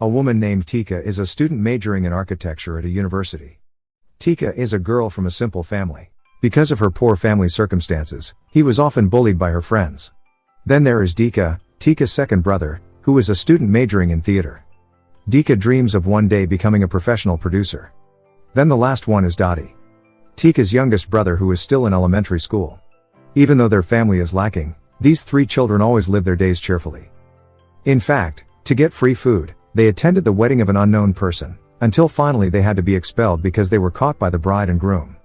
A woman named Tika is a student majoring in architecture at a university. Tika is a girl from a simple family. Because of her poor family circumstances, he was often bullied by her friends. Then there is Dika, Tika's second brother, who is a student majoring in theater. Dika dreams of one day becoming a professional producer. Then the last one is Dadi, Tika's youngest brother, who is still in elementary school. Even though their family is lacking, these three children always live their days cheerfully. In fact, to get free food, they attended the wedding of an unknown person, until finally they had to be expelled because they were caught by the bride and groom.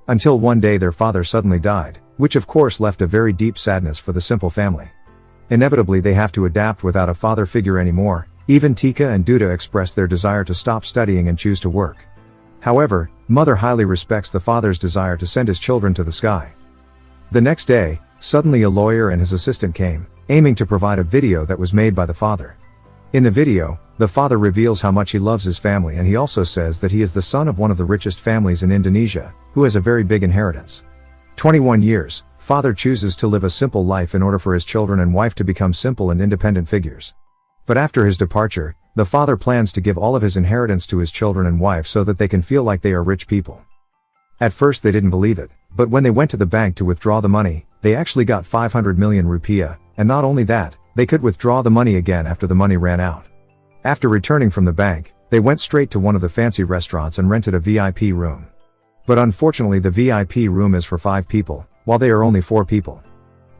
Until one day their father suddenly died, which of course left a very deep sadness for the simple family. Inevitably they have to adapt without a father figure anymore. Even Tika and Duda express their desire to stop studying and choose to work. However, mother highly respects the father's desire to send his children to the sky. The next day, suddenly a lawyer and his assistant came, aiming to provide a video that was made by the father. In the video, the father reveals how much he loves his family, and he also says that he is the son of one of the richest families in Indonesia, who has a very big inheritance. 21 years, father chooses to live a simple life in order for his children and wife to become simple and independent figures. But after his departure, the father plans to give all of his inheritance to his children and wife so that they can feel like they are rich people. At first they didn't believe it, but when they went to the bank to withdraw the money, they actually got 500 million rupiah, and not only that, they could withdraw the money again after the money ran out. After returning from the bank, they went straight to one of the fancy restaurants and rented a VIP room. But unfortunately the VIP room is for 5 people, while they are only 4 people.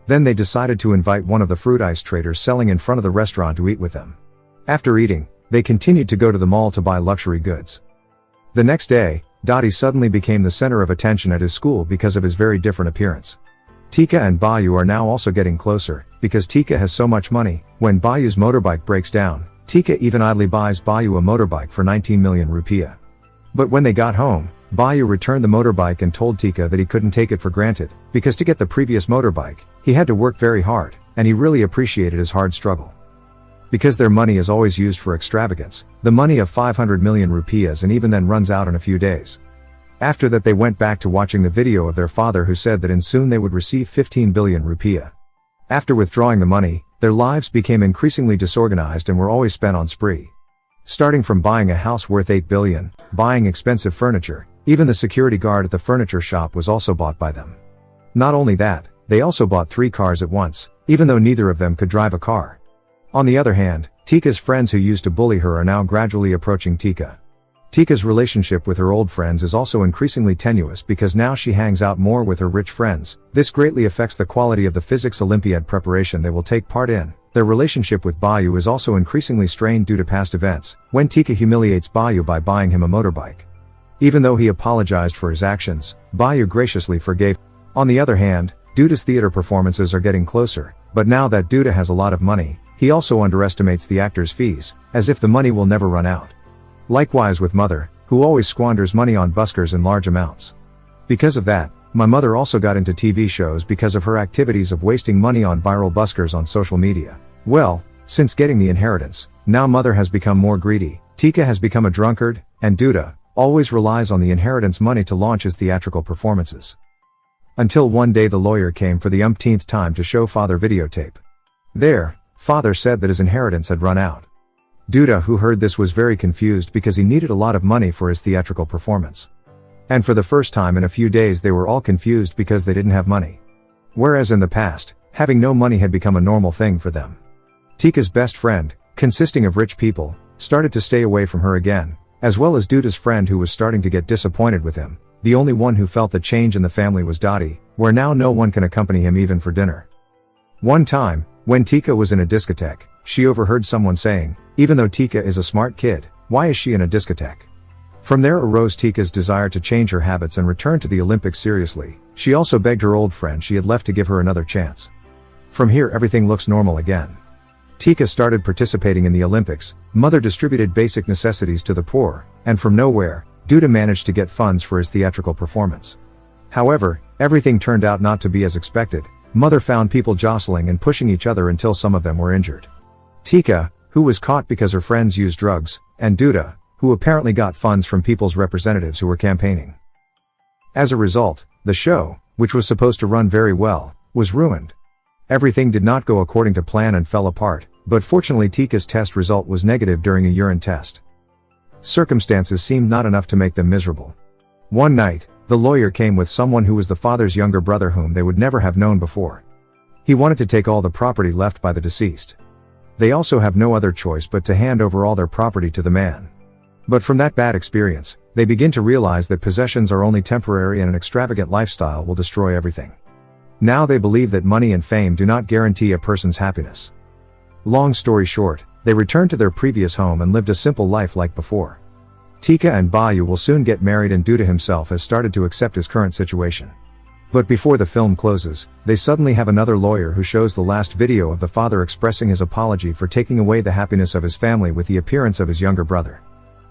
Then they decided to invite one of the fruit ice traders selling in front of the restaurant to eat with them. After eating, they continued to go to the mall to buy luxury goods. The next day, Dadi suddenly became the center of attention at his school because of his very different appearance. Tika and Bayu are now also getting closer, because Tika has so much money. When Bayu's motorbike breaks down, Tika even idly buys Bayu a motorbike for 19 million rupiah. But when they got home, Bayu returned the motorbike and told Tika that he couldn't take it for granted, because to get the previous motorbike, he had to work very hard, and he really appreciated his hard struggle. Because their money is always used for extravagance, the money of 500 million rupiahs and even then runs out in a few days. After that they went back to watching the video of their father, who said that in soon they would receive 15 billion rupiah. After withdrawing the money, their lives became increasingly disorganized and were always spent on spree. Starting from buying a house worth 8 billion, buying expensive furniture, even the security guard at the furniture shop was also bought by them. Not only that, they also bought 3 cars at once, even though neither of them could drive a car. On the other hand, Tika's friends who used to bully her are now gradually approaching Tika. Tika's relationship with her old friends is also increasingly tenuous because now she hangs out more with her rich friends. This greatly affects the quality of the physics Olympiad preparation they will take part in. Their relationship with Bayu is also increasingly strained due to past events, when Tika humiliates Bayu by buying him a motorbike. Even though he apologized for his actions, Bayu graciously forgave. On the other hand, Duda's theater performances are getting closer, but now that Duda has a lot of money, he also underestimates the actors' fees, as if the money will never run out. Likewise with mother, who always squanders money on buskers in large amounts. Because of that, my mother also got into TV shows because of her activities of wasting money on viral buskers on social media. Well, since getting the inheritance, now mother has become more greedy, Tika has become a drunkard, and Duda always relies on the inheritance money to launch his theatrical performances. Until one day the lawyer came for the umpteenth time to show father videotape. There, father said that his inheritance had run out. Duda, who heard this, was very confused because he needed a lot of money for his theatrical performance. And for the first time in a few days they were all confused because they didn't have money. Whereas in the past, having no money had become a normal thing for them. Tika's best friend, consisting of rich people, started to stay away from her again, as well as Duda's friend, who was starting to get disappointed with him. The only one who felt the change in the family was Dadi, where now no one can accompany him even for dinner. One time, when Tika was in a discotheque, she overheard someone saying, even though Tika is a smart kid, why is she in a discotheque? From there arose Tika's desire to change her habits and return to the Olympics seriously. She also begged her old friend she had left to give her another chance. From here everything looks normal again. Tika started participating in the Olympics, mother distributed basic necessities to the poor, and from nowhere, Duda managed to get funds for his theatrical performance. However, everything turned out not to be as expected. Mother found people jostling and pushing each other until some of them were injured. Tika, who was caught because her friends used drugs, and Duda, who apparently got funds from people's representatives who were campaigning. As a result, the show, which was supposed to run very well, was ruined. Everything did not go according to plan and fell apart, But fortunately Tika's test result was negative during a urine test. Circumstances seemed not enough to make them miserable. One night, the lawyer came with someone who was the father's younger brother whom they would never have known before. He wanted to take all the property left by the deceased. They also have no other choice but to hand over all their property to the man. But from that bad experience, they begin to realize that possessions are only temporary and an extravagant lifestyle will destroy everything. Now they believe that money and fame do not guarantee a person's happiness. Long story short, they returned to their previous home and lived a simple life like before. Tika and Bayu will soon get married and Duta himself has started to accept his current situation. But before the film closes, they suddenly have another lawyer who shows the last video of the father expressing his apology for taking away the happiness of his family with the appearance of his younger brother.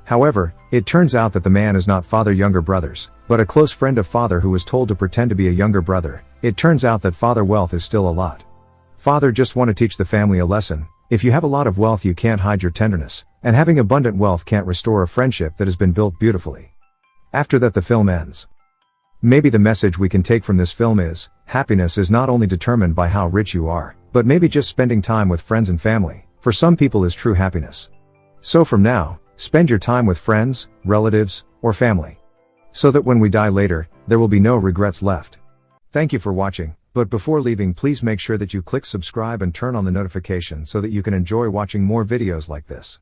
However, it turns out that the man is not father younger brothers, but a close friend of father who was told to pretend to be a younger brother. It turns out that father wealth is still a lot. Father just want to teach the family a lesson. If you have a lot of wealth you can't hide your tenderness, and having abundant wealth can't restore a friendship that has been built beautifully. After that the film ends. Maybe the message we can take from this film is, happiness is not only determined by how rich you are, but maybe just spending time with friends and family, for some people is true happiness. So from now, spend your time with friends, relatives, or family. So that when we die later, there will be no regrets left. Thank you for watching. But before leaving please make sure that you click subscribe and turn on the notification so that you can enjoy watching more videos like this.